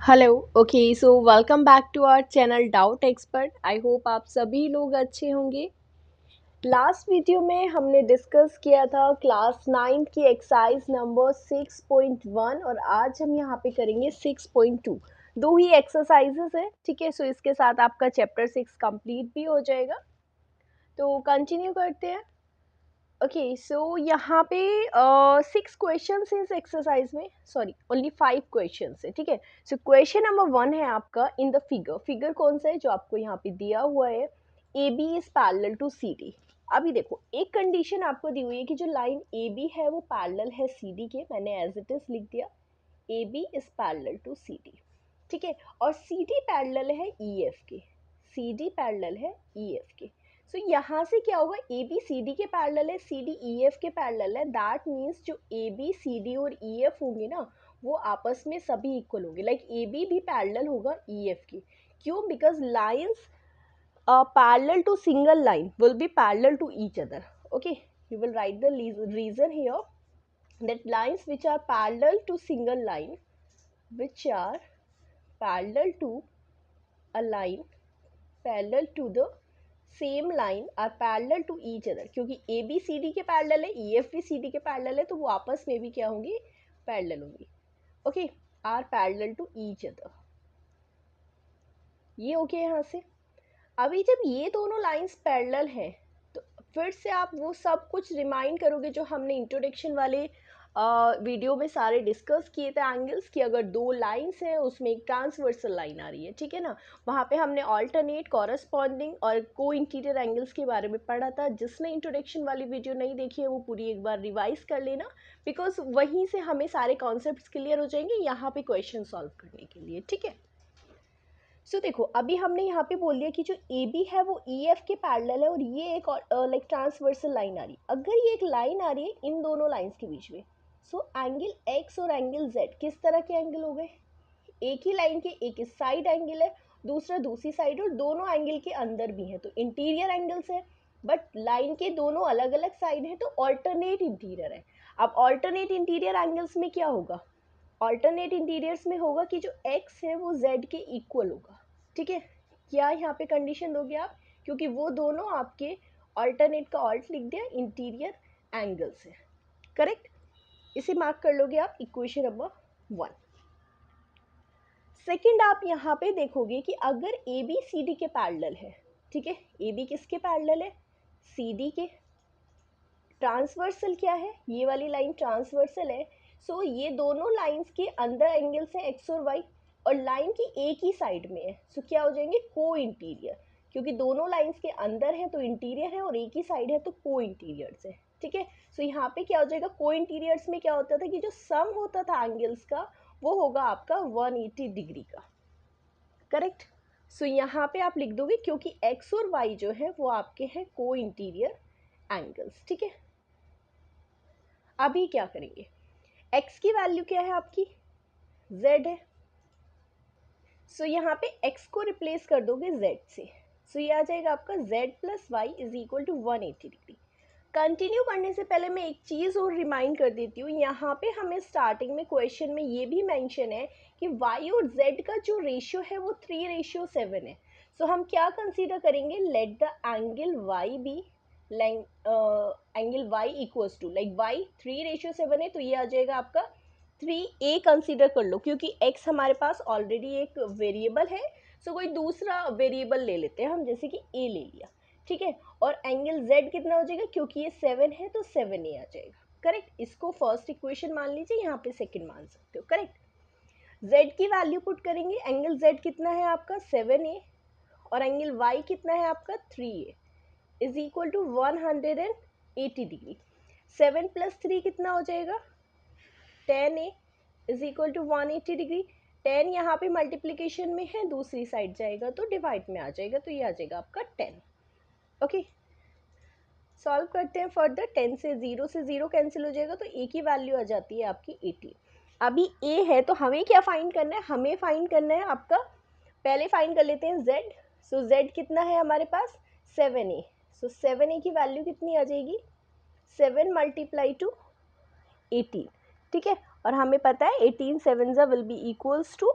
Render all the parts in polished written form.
Hello. Okay, so welcome back to our channel doubt expert. I hope आप सभी लोग अच्छे होंगे। लास्ट वीडियो में हमने डिस्कस किया था क्लास 9 की एक्सरसाइज नंबर 6.1 और आज हम यहाँ पे करेंगे 6.2। दो ही एक्सरसाइजेस है, ठीक है। सो इसके साथ आपका चैप्टर 6 कंप्लीट भी हो जाएगा। तो कंटिन्यू करते हैं। ओके, सो यहाँ पे 6 क्वेश्चन है इस एक्सरसाइज में, सॉरी ओनली 5 क्वेश्चन है, ठीक है। सो क्वेश्चन नंबर 1 है आपका, इन द फिगर कौन सा है जो आपको यहाँ पे दिया हुआ है, A B is parallel to C D. अभी देखो, एक कंडीशन आपको दी हुई है कि जो लाइन ए बी है वो पैरेलल है सी डी के, मैंने एज इट इज लिख दिया A B is parallel to C D, ठीक है। और सी डी पैरेलल है ई एफ के, सी डी पैरेलल है ई एफ के। सो यहाँ से क्या होगा, ए बी सी डी के पैरेलल है, सी डी ई एफ के पैरेलल है। दैट मीन्स जो ए बी सी डी और ई एफ होंगे ना, वो आपस में सभी इक्वल होंगे। लाइक ए बी भी पैरेलल होगा ई एफ के। क्यों? Because lines parallel to single line will be parallel to each other. Okay, you will write the reason here that lines which are parallel to single line, which are parallel to a line parallel to the same line are parallel to each other. क्योंकि A B C D के parallel है, E F भी सी D के parallel है, तो वो आपस में भी क्या होंगी, पैरेलल होंगी। Okay, are parallel to each other, ये ओके यहाँ से। अभी जब ये दोनों लाइंस पैरेलल हैं तो फिर से आप वो सब कुछ रिमाइंड करोगे जो हमने इंट्रोडक्शन वाले वीडियो में सारे डिस्कस किए थे एंगल्स की। अगर दो लाइंस हैं उसमें एक ट्रांसवर्सल लाइन आ रही है, ठीक है ना, वहाँ पे हमने ऑल्टरनेट, कॉरस्पॉन्डिंग और को इंटीरियर एंगल्स के बारे में पढ़ा था। जिसने इंट्रोडक्शन वाली वीडियो नहीं देखी है वो पूरी एक बार रिवाइज कर लेना, बिकॉज वहीं से हमें सारे कॉन्सेप्ट क्लियर हो जाएंगे यहाँ पे क्वेश्चन सॉल्व करने के लिए, ठीक है। सो देखो, अभी हमने यहाँ पे बोल दिया कि जो ए बी है वो ई एफ के पैरेलल है और ये एक लाइक ट्रांसवर्सल लाइन आ रही है। अगर ये एक लाइन आ रही है इन दोनों लाइंस के बीच में, सो एंगल एक्स और एंगल जेड किस तरह के एंगल हो गए? एक ही लाइन के एक इस साइड एंगल है, दूसरा दूसरी साइड, और दोनों एंगल के अंदर भी है, तो इंटीरियर एंगल्स है। बट लाइन के दोनों अलग अलग साइड है तो ऑल्टरनेट इंटीरियर है। अब ऑल्टरनेट इंटीरियर एंगल्स में क्या होगा, ऑल्टरनेट इंटीरियर्स में होगा कि जो x है वो z के इक्वल होगा, ठीक है। क्या यहाँ पे कंडीशन दोगे आप, क्योंकि वो दोनों आपके ऑल्टरनेट का ऑल्ट लिख दिया, इंटीरियर एंगल्स है, करेक्ट। इसे मार्क कर लोगे आप इक्वेशन नंबर 1। सेकंड, आप यहाँ पे देखोगे कि अगर ए बी सी डी के पैरेलल है, ठीक है, ए बी किसके पैरेलल है, सी डी के। ट्रांसवर्सल क्या है, ये वाली लाइन ट्रांसवर्सल है। सो ये दोनों लाइंस के अंदर एंगल्स हैं एक्स और वाई, और लाइन की एक ही साइड में है, सो क्या हो जाएंगे, को इंटीरियर। क्योंकि दोनों लाइंस के अंदर है तो इंटीरियर है और एक ही साइड है तो को इंटीरियर्स है, ठीक है। सो यहाँ पे क्या हो जाएगा, को इंटीरियर्स में क्या होता था कि जो सम होता था एंगल्स का वो होगा आपका 180 डिग्री का, करेक्ट। सो यहाँ पे आप लिख दोगे क्योंकि एक्स और वाई जो है वो आपके हैं को इंटीरियर एंगल्स, ठीक है। अभी क्या करेंगे, x की वैल्यू क्या है आपकी, z है। सो यहाँ पे x को रिप्लेस कर दोगे z से, सो ये आ जाएगा आपका z plus Y is equal to 180 degree. Continue करने से पहले मैं एक चीज़ और रिमाइंड कर देती हूँ, यहाँ पे हमें स्टार्टिंग में क्वेश्चन में ये भी मेंशन है कि y और z का जो रेशियो है वो 3:7 है। सो हम क्या कंसीडर करेंगे, let the angle y be angle y equals to like y 3:7 है, तो ये आ जाएगा आपका 3a कंसीडर कर लो, क्योंकि x हमारे पास ऑलरेडी एक वेरिएबल है। सो कोई दूसरा वेरिएबल ले लेते हैं हम, जैसे कि a ले लिया, ठीक है। और एंगल z कितना हो जाएगा, क्योंकि ये 7 है तो 7a आ जाएगा, करेक्ट। इसको फर्स्ट इक्वेशन मान लीजिए, यहाँ पे सेकंड मान सकते हो, करेक्ट। z की वैल्यू पुट करेंगे, एंगल z कितना है आपका 7a और एंगल y कितना है आपका 3a is equal to 180 degree. 7 plus 3 कितना हो जाएगा, 10a is equal to 180 degree. 10 यहाँ पे मल्टीप्लीकेशन में है, दूसरी साइड जाएगा तो डिवाइड में आ जाएगा, तो ये आ जाएगा आपका 10। ओके, सॉल्व करते हैं फर्दर। 10 से 0 कैंसिल हो जाएगा तो a की वैल्यू आ जाती है आपकी 80। अभी a है तो हमें क्या फाइंड करना है, हमें फाइंड करना है आपका, पहले फाइंड कर लेते हैं z। सो z कितना है हमारे पास 7a, सो 7a की वैल्यू कितनी आ जाएगी, 7 मल्टीप्लाई टू 18, ठीक है। और हमें पता है 18 7 will be equals to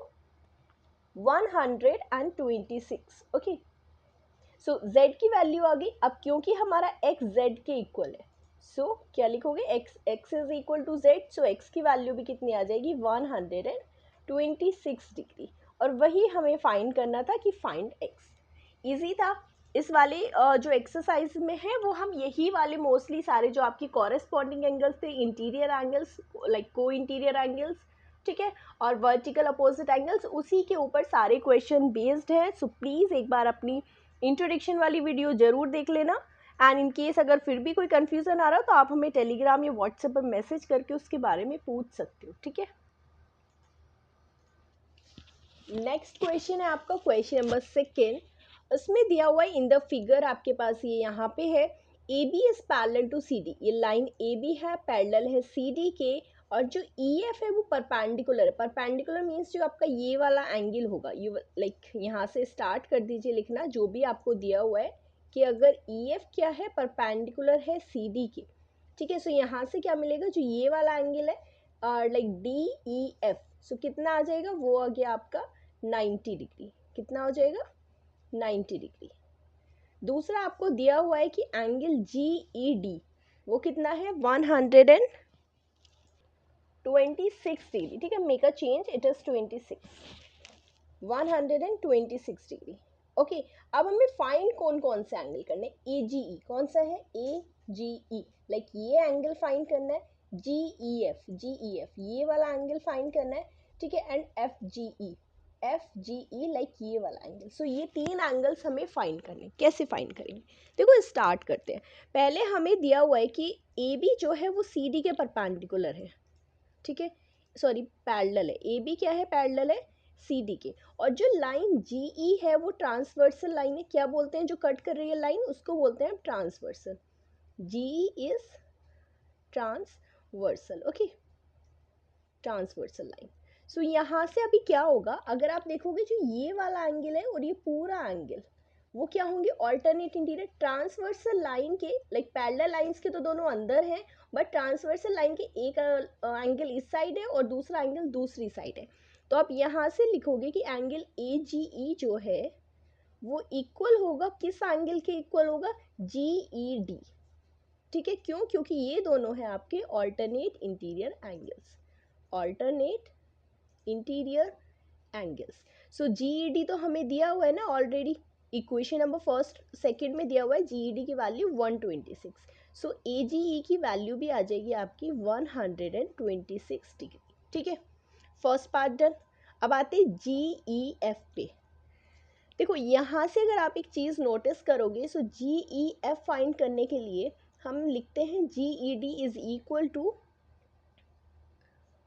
126। Okay, so z की वैल्यू आ गई। अब क्योंकि हमारा x z के इक्वल है, सो क्या लिखोगे, x is equal to z, so x की वैल्यू भी कितनी आ जाएगी, 126 डिग्री। और वही हमें फाइंड करना था कि फाइंड x। इजी था। इस वाले जो एक्सरसाइज में है वो हम यही वाले मोस्टली सारे जो आपकी कॉरेस्पॉन्डिंग एंगल्स थे, इंटीरियर एंगल्स लाइक को इंटीरियर एंगल्स, ठीक है, और वर्टिकल अपोजिट एंगल्स, उसी के ऊपर सारे क्वेश्चन बेस्ड हैं। सो प्लीज़ एक बार अपनी इंट्रोडक्शन वाली वीडियो ज़रूर देख लेना। एंड इन केस अगर फिर भी कोई कन्फ्यूज़न आ रहा हो तो आप हमें टेलीग्राम या व्हाट्सएप पर मैसेज करके उसके बारे में पूछ सकते हो, ठीक है। नेक्स्ट क्वेश्चन है आपका क्वेश्चन नंबर 2। उसमें दिया हुआ है इन द फिगर, आपके पास ये यहाँ पे है, A B is parallel to C D. ये लाइन ए बी है, पैरेलल है सी डी के, और जो ई एफ है वो परपेंडिकुलर है। परपेंडिकुलर मीन्स जो आपका ये वाला एंगल होगा, ये लाइक यहाँ से स्टार्ट कर दीजिए लिखना जो भी आपको दिया हुआ है कि अगर ई एफ क्या है, परपेंडिकुलर है सी डी के, ठीक है। सो यहाँ से क्या मिलेगा, जो ये वाला एंगल है लाइक डी ई एफ, सो कितना आ जाएगा, वो आ गया आपका 90 डिग्री। कितना हो जाएगा, 90 डिग्री। दूसरा आपको दिया हुआ है कि एंगल जी ई डी वो कितना है, 126 डिग्री, ठीक है। Make a change, it is 126 degree. Okay, अब हमें फाइंड कौन कौन से एंगल करने, ए जी ई कौन सा है, ए जी ई लाइक ये एंगल फाइंड करना है, जी ई एफ ये वाला एंगल फाइंड करना है, ठीक है, and F G E like ये वाला एंगल। सो ये 3 एंगल्स हमें फाइंड करने। कैसे फाइंड करेंगे, देखो स्टार्ट करते हैं। पहले हमें दिया हुआ है कि ए बी जो है वो सी डी के परपेंडिकुलर है, ठीक है, सॉरी पैरेलल है। ए बी क्या है, पैरेलल है सी डी के। और जो लाइन जी ई है वो ट्रांसवर्सल लाइन है। क्या बोलते हैं जो कट कर रही है लाइन, उसको बोलते हैं transversal. G E is transversal, okay, transversal line. So यहाँ से अभी क्या होगा, अगर आप देखोगे जो ये वाला एंगल है और ये पूरा एंगल, वो क्या होंगे, ऑल्टरनेट इंटीरियर। ट्रांसवर्सल लाइन के लाइक पैरेलल लाइंस के तो दोनों अंदर हैं, बट ट्रांसवर्सल लाइन के एक एंगल इस साइड है और दूसरा एंगल दूसरी साइड है। तो आप यहाँ से लिखोगे कि एंगल ए जी ई जो है वो इक्वल होगा, किस एंगल के इक्वल होगा, जी ई डी, ठीक है। क्यों, क्योंकि ये दोनों हैं आपके alternate interior angles, alternate interior angles. So GED तो हमें दिया हुआ है ना already, equation number first second में दिया हुआ है जीईडी की वैल्यू 126। सो एजीई की वैल्यू भी आ जाएगी आपकी 126 डिग्री, ठीक है। First part done. अब आते हैं जीईएफ पे। देखो यहाँ से अगर आप एक चीज़ नोटिस करोगे, सो जीईएफ फाइंड करने के लिए हम लिखते हैं GED is equal to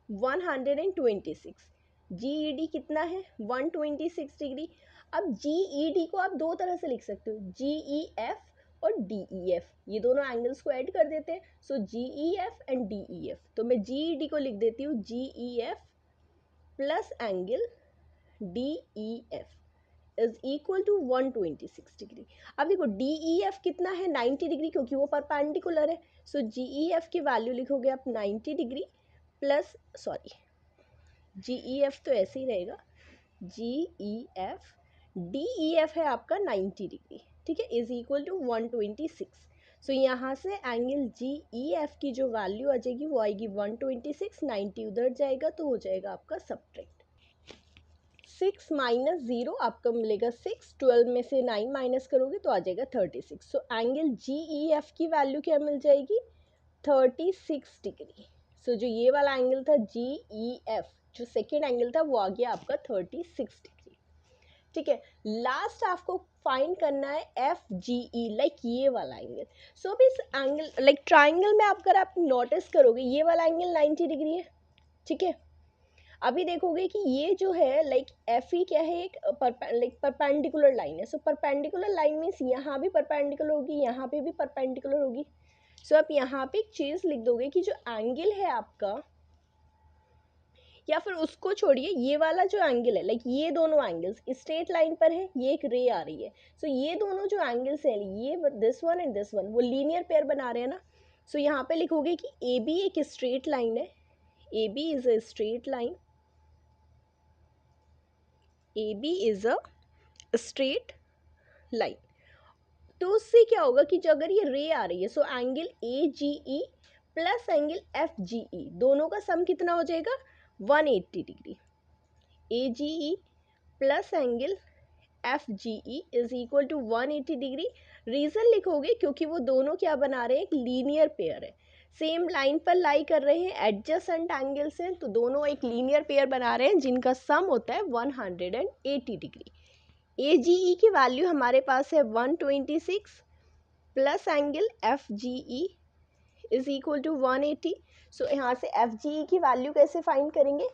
126। GED कितना है, 126 डिग्री। अब जीईडी को आप दो तरह से लिख सकते हो, जीईएफ और डीईएफ, ये दोनों एंगल्स को ऐड कर देते हैं। सो जीईएफ एंड डीईएफ, तो मैं जीईडी को लिख देती हूँ GEF plus angle DEF is equal to 126 degree. अब देखो डीईएफ कितना है, 90 डिग्री, क्योंकि वो परपेंडिकुलर है। सो जीईएफ की वैल्यू लिखोगे आप 90 डिग्री प्लस, सॉरी जीईएफ तो ऐसे ही रहेगा, जीईएफ डीईएफ है आपका 90 डिग्री, ठीक है, इज इक्वल टू 126। सो यहाँ से एंगल जीईएफ की जो वैल्यू आ जाएगी वो आएगी 126, 90 उधर जाएगा तो हो जाएगा आपका सब्ट्रैक्ट। 6 माइनस 0 आपका मिलेगा 6, 12 में से 9 माइनस करोगे तो आ जाएगा 36। सो एंगल जीईएफ की वैल्यू क्या मिल जाएगी, 36 डिग्री। सो जो ये वाला एंगल था जीईएफ, जो सेकेंड एंगल था वो आ गया आपका 36 डिग्री, ठीक है। लास्ट आपको फाइंड करना है एफ जी ई लाइक ये वाला एंगल। सो अब इस एंगल लाइक ट्राइंगल में अगर आप नोटिस करोगे ये वाला एंगल 90 डिग्री है, ठीक है। अभी देखोगे कि ये जो है लाइक एफ ई क्या है, एक लाइक परपेंडिकुलर लाइन है। सो परपेंडिकुलर लाइन मीन्स यहाँ भी परपेंडिकुलर होगी, यहाँ पे भी परपेंडिकुलर होगी। सो आप यहाँ पे एक चीज़ लिख दोगे कि जो एंगल है आपका, या फिर उसको छोड़िए, ये वाला जो एंगल है लाइक ये दोनों एंगल्स स्ट्रेट लाइन पर है, ये एक रे आ रही है। सो ये दोनों जो एंगल्स हैं, ये this one and this one, वो लीनियर पेयर बना रहे हैं ना। सो यहाँ पे लिखोगे कि ए बी एक स्ट्रेट लाइन है, A B is a straight line, A B is a straight line. तो उससे क्या होगा कि जो अगर ये रे आ रही है so angle A G E plus angle F G E दोनों का सम कितना हो जाएगा 180 degree. A G E plus angle F G E is equal to 180 degree. Reason लिखोगे क्योंकि वो दोनों क्या बना रहे हैं, एक लीनियर पेयर है, सेम लाइन पर लाई कर रहे हैं, एडजेसेंट एंगल्स हैं, तो दोनों एक लीनियर पेयर बना रहे हैं जिनका सम होता है 180 डिग्री। ए जी ई की वैल्यू हमारे पास है 126 plus angle F G E is equal to 180। So यहाँ से एफ जी ई की वैल्यू कैसे फाइंड करेंगे,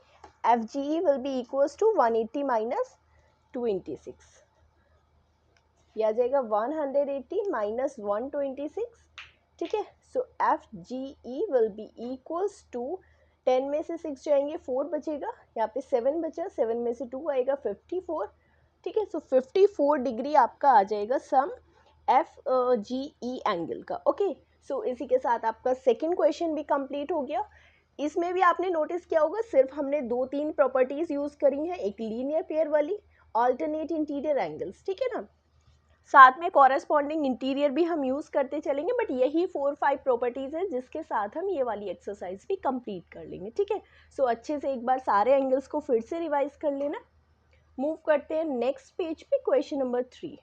F G E will be equals to 180 minus 26, ये आ जाएगा 180 माइनस 126, ठीक है। So F G E will be equals to 10 में से 6 जाएंगे 4 बचेगा, यहाँ पे 7 बचा, 7 में से 2 आएगा 54, ठीक है। सो 54 डिग्री आपका आ जाएगा सम एफ जी ई एंगल का। ओके, सो इसी के साथ आपका सेकंड क्वेश्चन भी कंप्लीट हो गया। इसमें भी आपने नोटिस किया होगा सिर्फ हमने 2-3 प्रॉपर्टीज़ यूज़ करी हैं, एक लीनियर पेयर वाली, ऑल्टरनेट इंटीरियर एंगल्स, ठीक है ना, साथ में कॉरेस्पॉन्डिंग इंटीरियर भी हम यूज़ करते चलेंगे, बट यही 4-5 प्रॉपर्टीज़ है जिसके साथ हम ये वाली एक्सरसाइज भी कंप्लीट कर लेंगे, ठीक है। सो अच्छे से एक बार सारे एंगल्स को फिर से रिवाइज कर लेना। मूव करते हैं नेक्स्ट पेज पे, क्वेश्चन नंबर 3।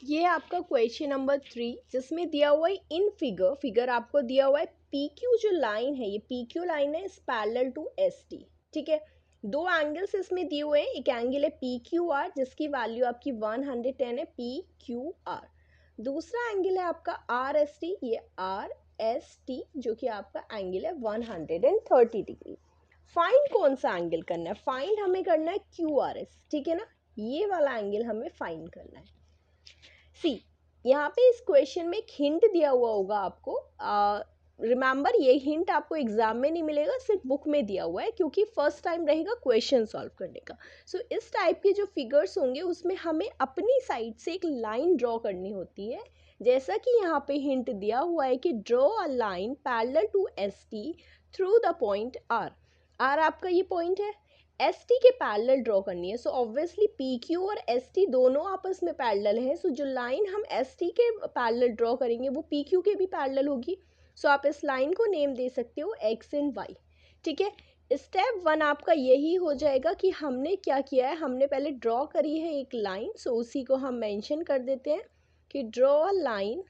ये आपका क्वेश्चन नंबर 3 जिसमें दिया हुआ है इन फिगर आपको दिया हुआ है पी क्यू जो लाइन है, ये पी क्यू लाइन है इस पैरेलल टू एस टी, ठीक है। दो एंगल्स इसमें दिए हुए हैं, एक एंगल है पी क्यू आर जिसकी वैल्यू आपकी 110 है पी क्यू आर, दूसरा एंगल है आपका आर एस टी, ये आर एस टी जो कि आपका एंगल है 130 डिग्री। फाइंड कौन सा एंगल करना है, फाइंड हमें करना है क्यू आर एस, ठीक है ना, ये वाला एंगल हमें फाइंड करना है। सी यहाँ पे इस क्वेश्चन में एक हिंट दिया हुआ होगा आपको, रिमेंबर ये हिंट आपको एग्जाम में नहीं मिलेगा, सिर्फ बुक में दिया हुआ है क्योंकि फर्स्ट टाइम रहेगा क्वेश्चन सॉल्व करने का। सो इस टाइप के जो फिगर्स होंगे उसमें हमें अपनी साइड से एक लाइन ड्रॉ करनी होती है, जैसा कि यहाँ पे हिंट दिया हुआ है कि draw a line parallel to S T through the point R. R आपका ये पॉइंट है, एस टी के पैरेलल ड्रॉ करनी है। सो ऑब्वियसली पी क्यू और एस टी दोनों आपस में पैरेलल हैं, सो जो लाइन हम एस टी के पैरेलल ड्रॉ करेंगे वो पी क्यू के भी पैरेलल होगी। सो आप इस लाइन को नेम दे सकते हो एक्स एंड वाई, ठीक है। स्टेप 1 आपका यही हो जाएगा कि हमने क्या किया है, हमने पहले ड्रॉ करी है एक लाइन, सो उसी को हम मेंशन कर देते हैं कि draw a line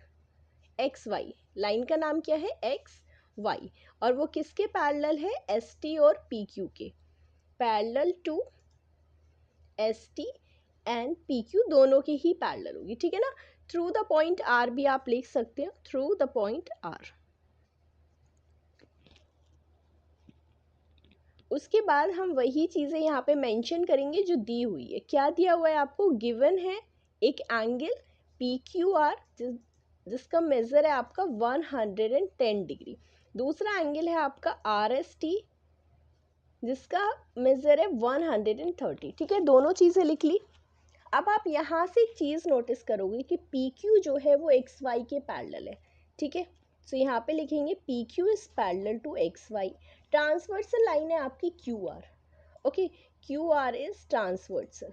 X Y, line का नाम क्या है एक्स वाई, और वो किसके पैरेलल है, एस टी और पी क्यू के, parallel to S T and P Q दोनों की ही पैरेलल होगी, ठीक है ना। थ्रू द पॉइंट आर भी आप लिख सकते हो, थ्रू द पॉइंट आर। उसके बाद हम वही चीज़ें यहाँ पे मेंशन करेंगे जो दी हुई है। क्या दिया हुआ है आपको, गिवन है एक एंगल पी क्यू आर जिसका मेज़र है आपका 110 डिग्री, दूसरा एंगल है आपका आर एस टी जिसका मेज़र है 130, ठीक है, दोनों चीज़ें लिख ली। अब आप यहाँ से एक चीज़ नोटिस करोगे कि पी क्यू जो है वो एक्स वाई के पैरेलल है, ठीक है। सो यहाँ पे लिखेंगे P Q is parallel to X Y, transversal line है आपकी Q R, okay, Q R is transversal.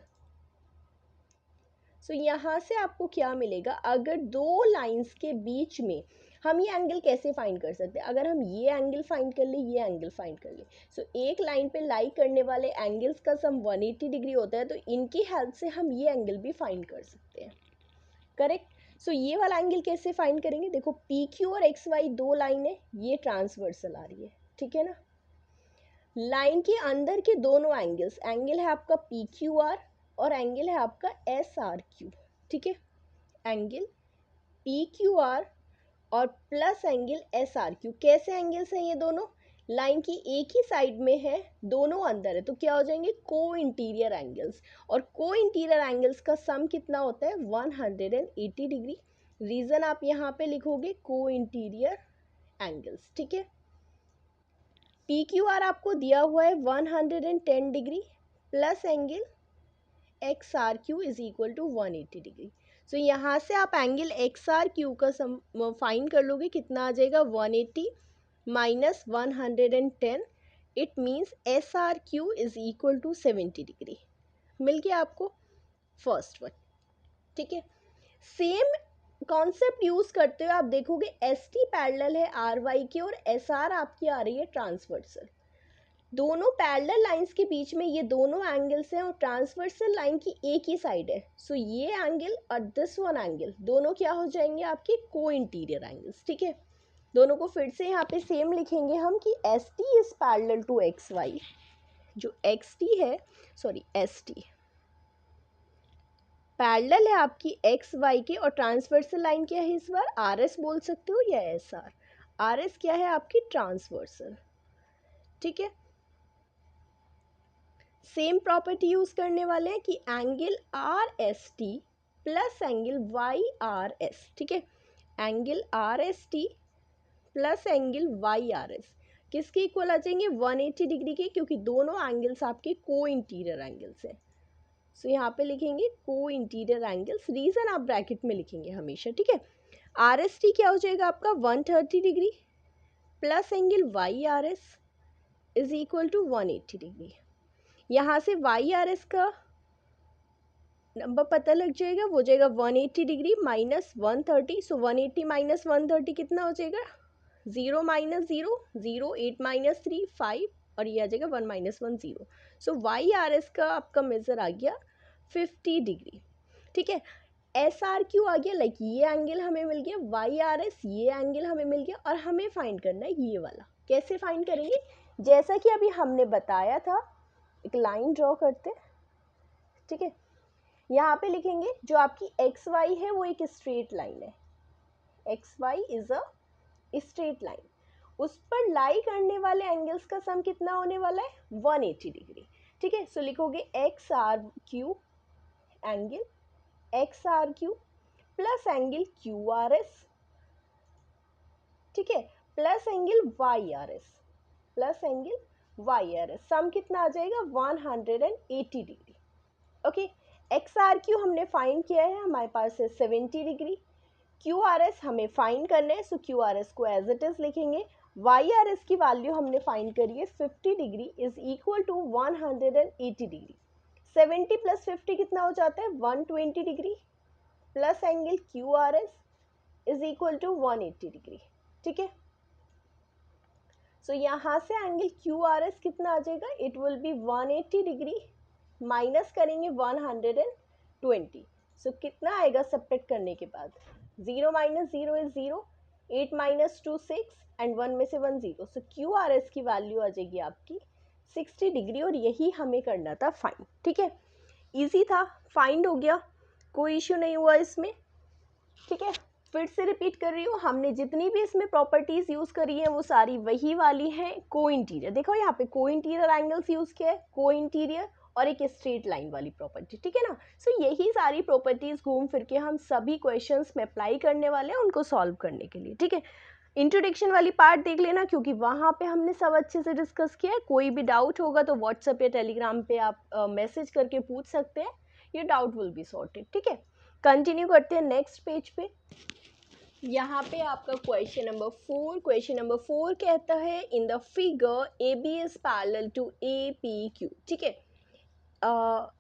So यहाँ से आपको क्या मिलेगा, अगर दो लाइंस के बीच में हम ये एंगल कैसे फाइंड कर सकते हैं, अगर हम ये एंगल फाइंड कर ले, ये एंगल फाइंड कर ले, सो एक लाइन पे लाई करने वाले एंगल्स का सम 180 डिग्री होता है, तो इनकी हेल्प से हम ये एंगल भी फाइंड कर सकते हैं, करेक्ट। सो ये वाला एंगल कैसे फाइंड करेंगे, देखो पी क्यू और एक्स वाई दो लाइन है, ये ट्रांसवर्सल आ रही है, ठीक है ना। लाइन के अंदर के दोनों एंगल्स, एंगल है आपका पी क्यू आर और एंगल है आपका एस आर क्यू, ठीक है, एंगल पी क्यू आर और plus angle S R Q, कैसे एंगल्स हैं ये दोनों, लाइन की एक ही साइड में है, दोनों अंदर है, तो क्या हो जाएंगे, को इंटीरियर एंगल्स, और को इंटीरियर एंगल्स का सम कितना होता है 180 डिग्री। रीज़न आप यहाँ पे लिखोगे को इंटीरियर एंगल्स, ठीक है। पी क्यू आर आपको दिया हुआ है 110 degree plus angle X R Q is equal to 180 degree. So यहाँ से आप एंगल एक्स आर क्यू का फाइंड कर लोगे, कितना आ जाएगा 180 minus 110, it means S R Q is equal to 70 degree. मिल गया आपको फर्स्ट वन, ठीक है। सेम कॉन्सेप्ट यूज करते हुए आप देखोगे एस टी पैरेलल है आर वाई के और एस आर आपकी आ रही है ट्रांसवर्सल। दोनों पैरेलल लाइंस के बीच में ये दोनों एंगल्स हैं और ट्रांसवर्सल लाइन की एक ही साइड है। सो ये एंगल और दिस वन एंगल दोनों क्या हो जाएंगे आपके को इंटीरियर एंगल्स, ठीक है। दोनों को फिर से यहाँ पे सेम लिखेंगे हम कि S T is parallel to X Y. जो एक्स टी है, सॉरी एस टी पैरेलल है आपकी एक्स वाई के और ट्रांसवर्सल लाइन क्या है इस बार आर एस बोल सकते हो या एस आर। आर एस क्या है आपकी ट्रांसवर्सल, ठीक है। सेम प्रॉपर्टी यूज करने वाले हैं कि angle R S T plus angle Y R S, ठीक है। Angle R S T plus angle Y R S किसके इक्वल आ जाएंगे 180 डिग्री के, क्योंकि दोनों एंगल्स आपके को इंटीरियर एंगल्स हैं। सो यहाँ पे लिखेंगे को इंटीरियर एंगल्स, रीजन आप ब्रैकेट में लिखेंगे हमेशा, ठीक है। आर एस टी क्या हो जाएगा आपका 130 degree plus angle Y R S is equal to 180 degree. यहाँ से वाई आर एस का नंबर पता लग जाएगा, वो जाएगा 180 डिग्री माइनस 130। सो 180 माइनस 130 कितना हो जाएगा 0 माइनस 0 0, 8 माइनस 3 5 और ये आ जाएगा 1 माइनस 1 0। सो वाई आर एस का आपका मेजर आ गया 50 डिग्री, ठीक है। एस आर क्यू आ गया, लाइक ये एंगल हमें मिल गया, वाई आर एस ये एंगल हमें मिल गया और हमें फाइंड करना है ये वाला। कैसे फाइंड करेंगे, जैसा कि अभी हमने बताया था, एक लाइन ड्रॉ करते, ठीक है। यहाँ पे लिखेंगे जो आपकी एक्स वाई है वो एक स्ट्रेट लाइन है, X Y is a straight line. उस पर लाई करने वाले एंगल्स का सम कितना होने वाला है 180 डिग्री, ठीक है। सो लिखोगे X R Q angle X R Q plus angle Q R S, ठीक है, plus angle Y R S plus angle Y R S, sum कितना आ जाएगा 180 degree, okay. X R Q हमने फाइंड किया है, हमारे पास है 70 डिग्री। क्यू आर एस हमें फाइंड करना है, सो क्यू आर एस को एज इट इज लिखेंगे। वाई आर एस की वैल्यू हमने फाइंड करी है 50 degree is equal to 180 degree. 70 plus 50 कितना हो जाता है 120 degree plus angle Q R S is equal to 180 degree, ठीक है। सो यहाँ से एंगल क्यू आर एस कितना आ जाएगा, it will be 180 degree minus करेंगे 120। सो कितना आएगा सब्ट्रैक्ट करने के बाद 0 माइनस 0 इज 0, 8 माइनस 2 6 एंड 1 में से 1 0। सो क्यू आर एस की वैल्यू आ जाएगी आपकी 60 डिग्री और यही हमें करना था फाइंड, ठीक है। इजी था, फाइंड हो गया, कोई इश्यू नहीं हुआ इसमें, ठीक है। फिर से रिपीट कर रही हूँ, हमने जितनी भी इसमें प्रॉपर्टीज यूज़ करी हैं वो सारी वही वाली हैं। को इंटीरियर देखो यहाँ पे को इंटीरियर एंगल्स यूज़ किया है, को इंटीरियर और एक स्ट्रेट लाइन वाली प्रॉपर्टी, ठीक है ना। सो यही सारी प्रॉपर्टीज घूम फिर के हम सभी क्वेश्चंस में अप्लाई करने वाले हैं उनको सॉल्व करने के लिए, ठीक है। इंट्रोडक्शन वाली पार्ट देख लेना, क्योंकि वहाँ पे हमने सब अच्छे से डिस्कस किया है। कोई भी डाउट होगा तो व्हाट्सएप या टेलीग्राम पे आप मैसेज करके पूछ सकते हैं, ये डाउट विल बी सॉर्टेड, ठीक है। कंटिन्यू करते हैं नेक्स्ट पेज पे। यहाँ पे आपका क्वेश्चन नंबर 4 कहता है in the figure A B is parallel to A P Q, ठीक है।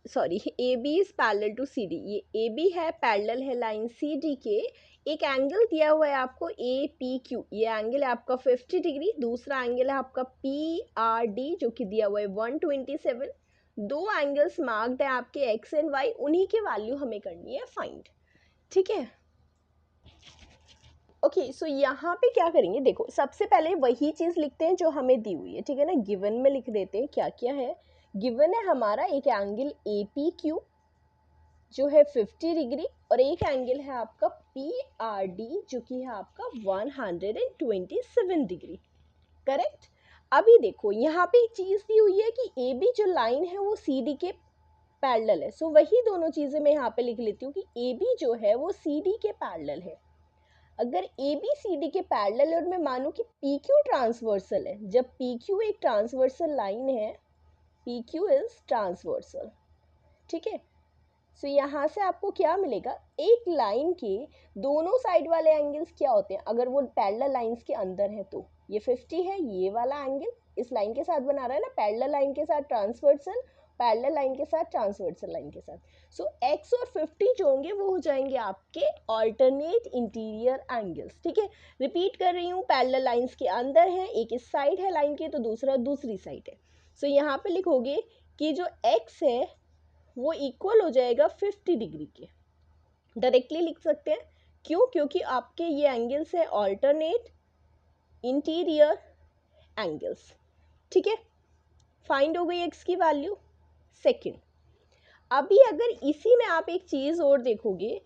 Sorry, A B is parallel to C D, ये ए बी है, पैरेलल है लाइन सी डी के। एक एंगल दिया हुआ है आपको ए पी क्यू, ये एंगल है आपका 50 डिग्री, दूसरा एंगल है आपका पी आर डी जो कि दिया हुआ है 127। दो एंगल्स मार्क्ड है आपके एक्स एंड वाई, उन्हीं की वैल्यू हमें करनी है फाइंड, ठीक है। ओके, सो यहाँ पे क्या करेंगे, देखो सबसे पहले वही चीज़ लिखते हैं जो हमें दी हुई है, ठीक है ना। गिवन में लिख देते हैं क्या क्या है। गिवन है हमारा एक एंगल ए पी क्यू जो है 50 डिग्री और एक एंगल है आपका पी आर डी जो कि है आपका 127 डिग्री, करेक्ट। अभी देखो यहाँ पे एक चीज़ दी हुई है कि ए बी जो लाइन है वो सी डी के पैरेलल है। सो वही दोनों चीज़ें मैं यहाँ पे लिख लेती हूँ कि ए बी जो है वो सी डी के पैरेलल है। अगर ए बी सी डी के पैरेलल और मैं मानूँ कि पी क्यू ट्रांसवर्सल है, जब पी क्यू एक ट्रांसवर्सल लाइन है, पी क्यू इज ट्रांसवर्सल, ठीक है। सो यहाँ से आपको क्या मिलेगा, एक लाइन के दोनों साइड वाले एंगल्स क्या होते हैं, अगर वो पैरेलल लाइंस के अंदर है तो ये 50 है, ये वाला एंगल इस लाइन के साथ बना रहा है ना, पैरेलल लाइन के साथ ट्रांसवर्सल, पैरेलल लाइन के साथ ट्रांसवर्सल लाइन के साथ। सो x और 50 जो होंगे वो हो जाएंगे आपके ऑल्टरनेट इंटीरियर एंगल्स। ठीक है, रिपीट कर रही हूँ, पैरेलल लाइंस के अंदर है, एक इस साइड है लाइन के तो दूसरा दूसरी साइड है। सो यहाँ पे लिखोगे कि जो x है वो इक्वल हो जाएगा 50 डिग्री के, डायरेक्टली लिख सकते हैं। क्यों? क्योंकि आपके ये एंगल्स है ऑल्टरनेट इंटीरियर एंगल्स। ठीक है, फाइंड हो गई x की वैल्यू। सेकंड, अभी अगर इसी में आप एक चीज़ और देखोगे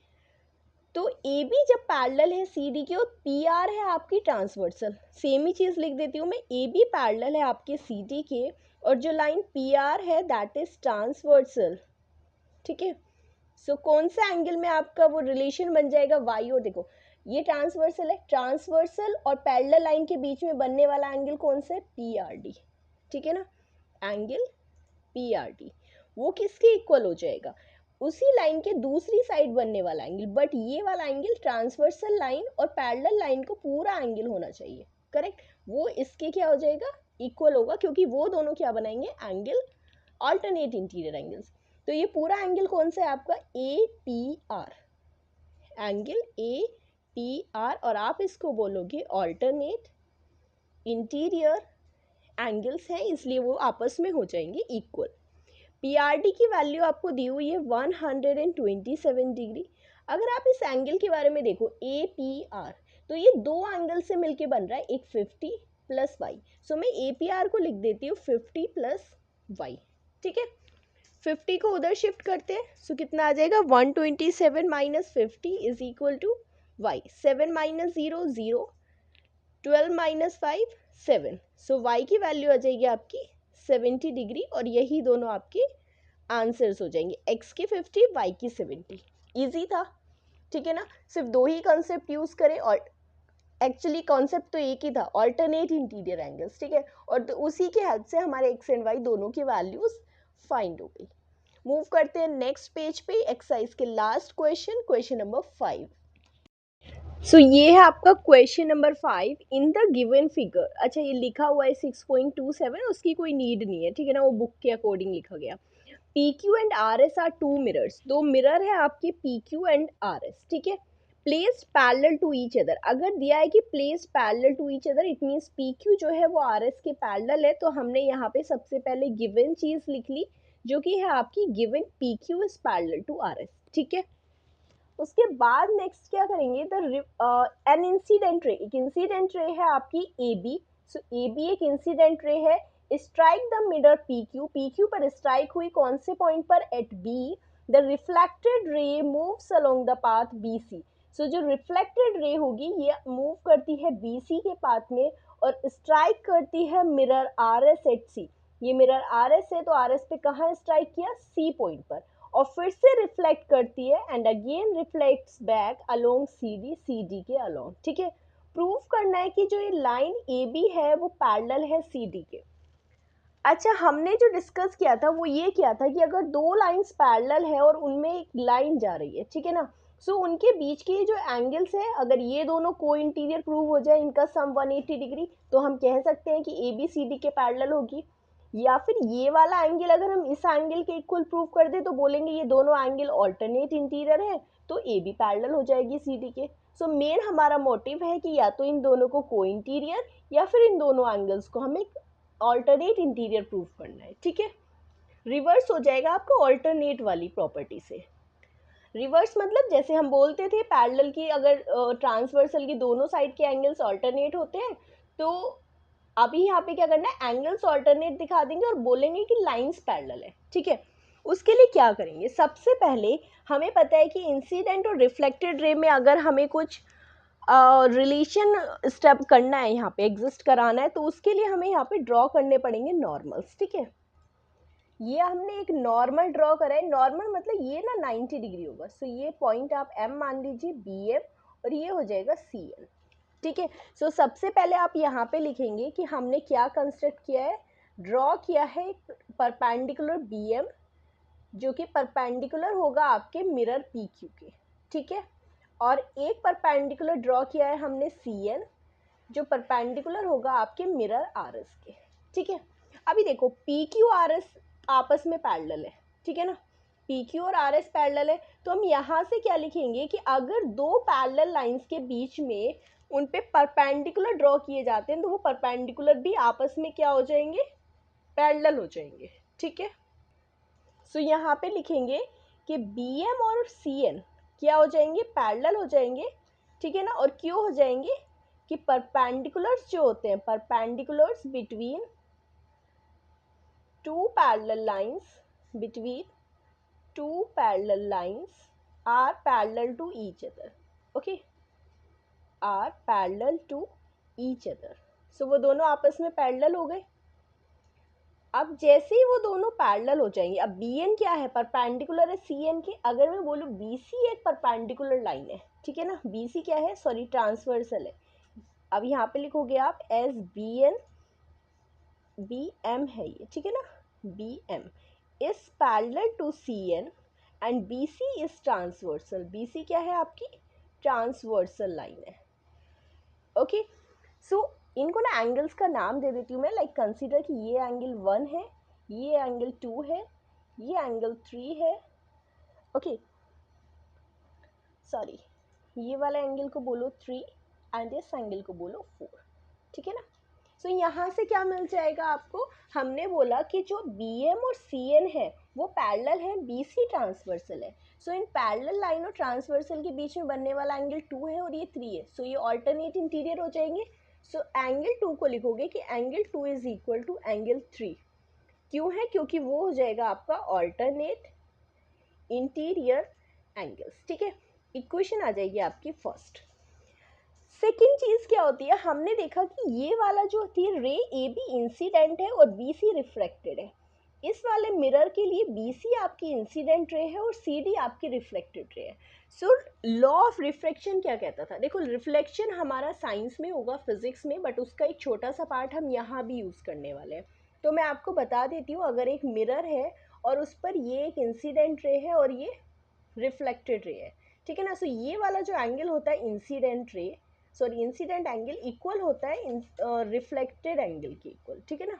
तो ए बी जब पैरेलल है सी डी के और पी आर है आपकी ट्रांसवर्सल, सेम ही चीज़ लिख देती हूँ मैं, ए बी पैरेलल है आपके सी डी के और जो लाइन पी आर है दैट इज ट्रांसवर्सल। ठीक है, सो कौन सा एंगल में आपका वो रिलेशन बन जाएगा वाई, और देखो ये ट्रांसवर्सल है, ट्रांसवर्सल और पैरेलल लाइन के बीच में बनने वाला एंगल कौन सा है, पी आर डी। ठीक है ना, एंगल पी आर डी वो किसके इक्वल हो जाएगा, उसी लाइन के दूसरी साइड बनने वाला एंगल, बट ये वाला एंगल ट्रांसवर्सल लाइन और पैरेलल लाइन को पूरा एंगल होना चाहिए, करेक्ट, वो इसके क्या हो जाएगा, इक्वल होगा, क्योंकि वो दोनों क्या बनाएंगे, एंगल ऑल्टरनेट इंटीरियर एंगल्स। तो ये पूरा एंगल कौन सा है आपका, A P R, angle A P R, और आप इसको बोलोगे ऑल्टरनेट इंटीरियर एंगल्स हैं, इसलिए वो आपस में हो जाएंगे इक्वल। PRD की वैल्यू आपको दी हुई है 127 डिग्री। अगर आप इस एंगल के बारे में देखो APR, तो ये दो एंगल से मिलके बन रहा है, एक 50 प्लस वाई। सो मैं APR को लिख देती हूँ 50 प्लस वाई। ठीक है, 50 को उधर शिफ्ट करते हैं, सो कितना आ जाएगा, 127 minus 50 is equal to Y, 7 minus 0 0, 12 minus 5 7, so Y की वैल्यू आ जाएगी आपकी 70 डिग्री, और यही दोनों आपके आंसर्स हो जाएंगे, x की 50 y की 70। इजी था, ठीक है ना, सिर्फ दो ही कॉन्सेप्ट यूज करें, और एक्चुअली कॉन्सेप्ट तो एक ही था, ऑल्टरनेट इंटीरियर एंगल्स। ठीक है, और तो उसी के हेल्प से हमारे x एंड y दोनों की वैल्यूज फाइंड हो गई। मूव करते हैं नेक्स्ट पेज पे, एक्सरसाइज के लास्ट क्वेश्चन, क्वेश्चन नंबर 5। सो ये है आपका question number 5, in the given figure. अच्छा, ये लिखा हुआ है 6.27, उसकी कोई नीड नहीं है, ठीक है ना, वो बुक के अकॉर्डिंग लिखा गया। P Q and R S are two mirrors, दो मिरर है आपके P Q and R S. ठीक है, placed parallel to each other, अगर दिया है कि placed parallel to each other, it means P Q जो है वो आर एस के पैरेलल है, तो हमने यहाँ पे सबसे पहले गिवन चीज़ लिख ली, जो कि है आपकी given P Q is parallel to R S. ठीक है, उसके बाद नेक्स्ट क्या करेंगे, एन इंसिडेंट रे, एक इंसिडेंट रे है आपकी A B. So A B एक इंसिडेंट रे है, strike the mirror P Q, P Q पर स्ट्राइक हुई कौन से पॉइंट पर, at B, the reflected ray moves along the path B C. So जो रिफ्लेक्टेड रे होगी ये मूव करती है बी सी के पाथ में और स्ट्राइक करती है मिरर आर एस एट सी। ये मिरर आर एस है तो आर एस पे कहाँ स्ट्राइक किया, सी पॉइंट पर, और फिर से रिफ्लेक्ट करती है and again reflects back along C D के अलोंग। ठीक है, प्रूव करना है कि जो ये लाइन ए बी है वो पैरेलल है सी डी के। अच्छा, हमने जो डिस्कस किया था वो ये किया था कि अगर दो लाइंस पैरेलल है और उनमें एक लाइन जा रही है, ठीक है ना, सो उनके बीच के जो एंगल्स है, अगर ये दोनों को इंटीरियर प्रूव हो जाए, इनका सम 180 डिग्री, तो हम कह सकते हैं कि ए बी सी डी के पैरेलल होगी। या फिर ये वाला एंगल अगर हम इस एंगल के इक्वल प्रूव कर दे तो बोलेंगे ये दोनों एंगल ऑल्टरनेट इंटीरियर है, तो ए बी पैरेलल हो जाएगी सी डी के। सो मेन हमारा मोटिव है कि या तो इन दोनों को को इंटीरियर या फिर इन दोनों एंगल्स को हमें ऑल्टरनेट इंटीरियर प्रूफ करना है। ठीक है, रिवर्स हो जाएगा आपका ऑल्टरनेट वाली प्रॉपर्टी से। रिवर्स मतलब जैसे हम बोलते थे पैरेलल की, अगर ट्रांसवर्सल की दोनों साइड के एंगल्स ऑल्टरनेट होते हैं, तो अभी यहाँ पे क्या करना है, एंगल्स ऑल्टरनेट दिखा देंगे और बोलेंगे कि लाइंस पैरेलल है। ठीक है, उसके लिए क्या करेंगे, सबसे पहले हमें पता है कि इंसिडेंट और रिफ्लेक्टेड रे में अगर हमें कुछ रिलेशन स्टेप करना है, यहाँ पे एग्जिस्ट कराना है, तो उसके लिए हमें यहाँ पे ड्रॉ करने पड़ेंगे नॉर्मल्स। ठीक है, ये हमने एक नॉर्मल ड्रॉ करा है, नॉर्मल मतलब ये ना 90 डिग्री होगा। सो ये पॉइंट आप एम मान लीजिए, बी एम, और ये हो जाएगा सी एल। ठीक है, सो सबसे पहले आप यहाँ पे लिखेंगे कि हमने क्या कंस्ट्रक्ट किया है, ड्रॉ किया है परपेंडिकुलर बी एम, जो कि परपेंडिकुलर होगा आपके मिरर पी क्यू के। ठीक है, और एक परपेंडिकुलर ड्रॉ किया है हमने सी एन, जो परपेंडिकुलर होगा आपके मिरर आर एस के, ठीक है। अभी देखो पी क्यू आर एस आपस में पैरेलल है, ठीक है ना, पी क्यू और आर एस पैरेलल है, तो हम यहाँ से क्या लिखेंगे कि अगर दो पैरेलल लाइंस के बीच में उन पे परपेंडिकुलर ड्रॉ किए जाते हैं तो वो परपेंडिकुलर भी आपस में क्या हो जाएंगे, पैरेलल हो जाएंगे, ठीक है। सो यहाँ पे लिखेंगे कि बी एम और सी एन क्या हो जाएंगे, पैरेलल हो जाएंगे, ठीक है ना, और क्यों हो जाएंगे कि परपेंडिकुलर्स जो होते हैं, perpendiculars between two parallel lines, between two parallel lines are parallel to each other, okay, are parallel to each other, so वो दोनों आपस में पैरेलल हो गए। अब जैसे ही वो दोनों पैरेलल हो जाएंगे, अब बी एन क्या है, परपेंडिकुलर है सी एन के, अगर मैं बोलूँ बी सी एक परपेंडिकुलर लाइन है, ठीक है ना, बी सी क्या है, सॉरी ट्रांसवर्सल है, अब यहाँ पे लिखोगे आप S B N, B M है ये, ठीक है ना, B M is parallel to C N and B C is transversal, B C क्या है आपकी, ट्रांसवर्सल लाइन है, ओके। सो इनको ना एंगल्स का नाम दे देती हूँ मैं, लाइक कंसीडर कि ये एंगल 1 है, ये एंगल 2 है, ये एंगल 3 है, ओके, सॉरी ये वाला एंगल को बोलो 3 एंड इस एंगल को बोलो 4, ठीक है ना। सो यहाँ से क्या मिल जाएगा आपको, हमने बोला कि जो बी एम और सी एन है वो पैरेलल है, बी सी ट्रांसवर्सल है, सो इन पैरेलल लाइन और ट्रांसवर्सल के बीच में बनने वाला एंगल 2 है और ये 3 है, सो ये ऑल्टरनेट इंटीरियर हो जाएंगे। सो एंगल 2 को लिखोगे कि angle 2 is equal to angle 3, क्यों है, क्योंकि वो हो जाएगा आपका ऑल्टरनेट इंटीरियर एंगल्स, ठीक है। इक्वेशन आ जाएगी आपकी फर्स्ट। सेकेंड चीज़ क्या होती है, हमने देखा कि ये वाला जो होती है रे ए बी इंसिडेंट है और बी सी रिफ्लेक्टेड है, इस वाले मिरर के लिए बी सी आपकी इंसिडेंट रे है और सी डी आपकी रिफ्लेक्टेड रे है। सो लॉ ऑफ रिफ्लेक्शन क्या कहता था, देखो रिफ्लेक्शन हमारा साइंस में होगा, फिजिक्स में, बट उसका एक छोटा सा पार्ट हम यहाँ भी यूज़ करने वाले हैं, तो मैं आपको बता देती हूँ। अगर एक मिरर है और उस पर ये एक इंसिडेंट रे है और ये रिफ्लेक्टेड रे है, ठीक है ना, सो ये वाला जो एंगल होता है incident ray, sorry incident angle equal होता है रिफ्लेक्टेड एंगल के इक्वल, ठीक है ना,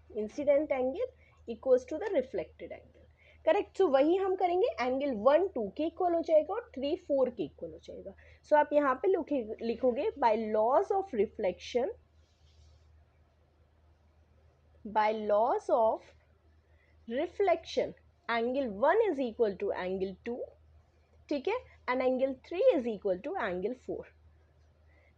incident angle equals to the reflected angle, correct. So वही हम करेंगे, एंगल 1 2 के इक्वल हो जाएगा और 3 4 के इक्वल हो जाएगा। सो आप यहाँ पे लिखोगे by laws of reflection, by laws of reflection angle 1 is equal to angle 2, ठीक है, and angle 3 is equal to angle 4।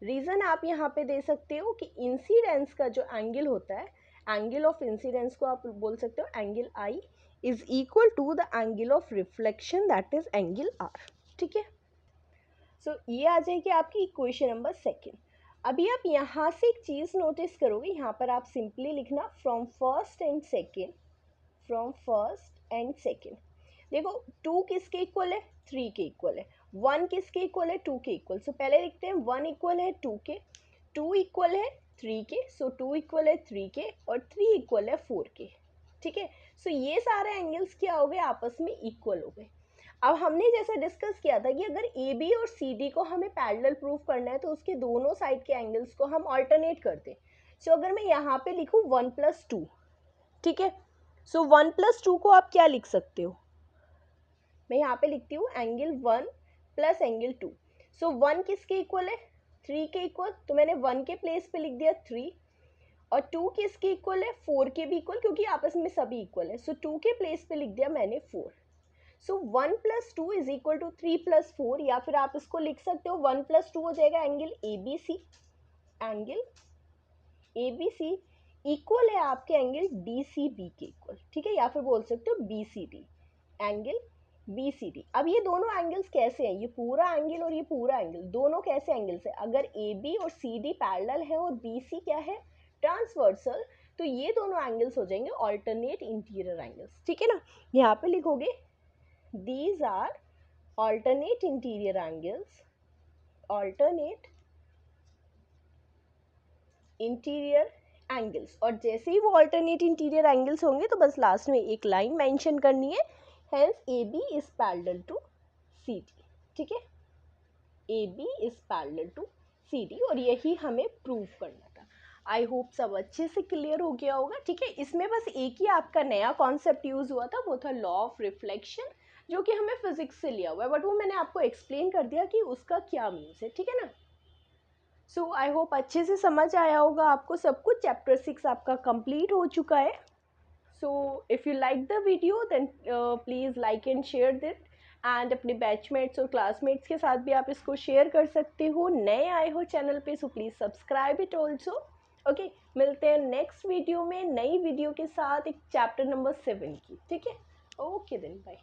Reason आप यहाँ पे दे सकते हो कि इंसिडेंस का जो एंगल होता है, एंगल ऑफ इंसिडेंस को आप बोल सकते हो angle I is equal to the angle of reflection that is angle R, ठीक है। सो ये आ जाएगी आपकी इक्वेशन नंबर सेकेंड। अभी आप यहाँ से एक चीज़ नोटिस करोगे, यहाँ पर आप सिंपली लिखना from first and second, from first and second. देखो 2 किसके इक्वल है, 3 के इक्वल है, 1 किसके इक्वल है, 2 के इक्वल, सो पहले लिखते हैं 1 इक्वल है 2 के, 2 इक्वल है 3 के, सो 2 इक्वल है 3 के और 3 इक्वल है 4 के, ठीक है। सो ये सारे एंगल्स क्या हो गए, आपस में इक्वल हो गए। अब हमने जैसे डिस्कस किया था कि अगर ए बी और सी डी को हमें पैरेलल प्रूव करना है तो उसके दोनों साइड के एंगल्स को हम ऑल्टरनेट करते हैं। सो अगर मैं यहाँ पे लिखूँ 1 + 2, ठीक है, सो 1 + 2 को आप क्या लिख सकते हो, मैं यहाँ पे लिखती हूँ एंगल 1 + एंगल 2। सो 1 किसके इक्वल है, 3 के इक्वल, तो मैंने 1 के प्लेस पे लिख दिया 3, और 2 किसके इक्वल है, 4 के भी इक्वल, क्योंकि आपस में सभी इक्वल है, सो 2 के प्लेस पे लिख दिया मैंने 4। सो 1 + 2 इज इक्वल टू 3 + 4, या फिर आप इसको लिख सकते हो 1 + 2 हो जाएगा angle A B C, angle A B C equal है आपके एंगल डी सी बी के इक्वल, ठीक है, या फिर बोल सकते हो B C D, angle B C D. अब ये दोनों एंगल्स कैसे हैं, ये पूरा एंगल और ये पूरा एंगल, दोनों कैसे एंगल्स हैं, अगर ए बी और सी डी पैरेलल है और बी सी क्या है, ट्रांसवर्सल, तो ये दोनों एंगल्स हो जाएंगे ऑल्टरनेट इंटीरियर एंगल्स, ठीक है ना। यहाँ पे लिखोगे these are alternate interior angles, alternate interior angles, और जैसे ही वो ऑल्टरनेट इंटीरियर एंगल्स होंगे तो बस लास्ट में एक लाइन मेंशन करनी है, hence A B is parallel to C D, ठीक है, A B is parallel to C D, और यही हमें प्रूव करना था। आई होप सब अच्छे से क्लियर हो गया होगा। ठीक है, इसमें बस एक ही आपका नया कॉन्सेप्ट यूज़ हुआ था, वो था लॉ ऑफ रिफ्लेक्शन, जो कि हमें फिजिक्स से लिया हुआ है, बट वो मैंने आपको एक्सप्लेन कर दिया कि उसका क्या मीन्स है। ठीक है ना। सो आई होप अच्छे से समझ आया होगा आपको सब कुछ। चैप्टर 6 आपका कंप्लीट हो चुका है। So if you like the video then please like and share it, एंड अपने बैचमेट्स और क्लासमेट्स के साथ भी आप इसको शेयर कर सकते हो। नए आए हो चैनल पे, so please subscribe it also. Okay, मिलते हैं नेक्स्ट वीडियो में नई वीडियो के साथ, एक चैप्टर नंबर 7 की। ठीक है, ओके देन, बाय।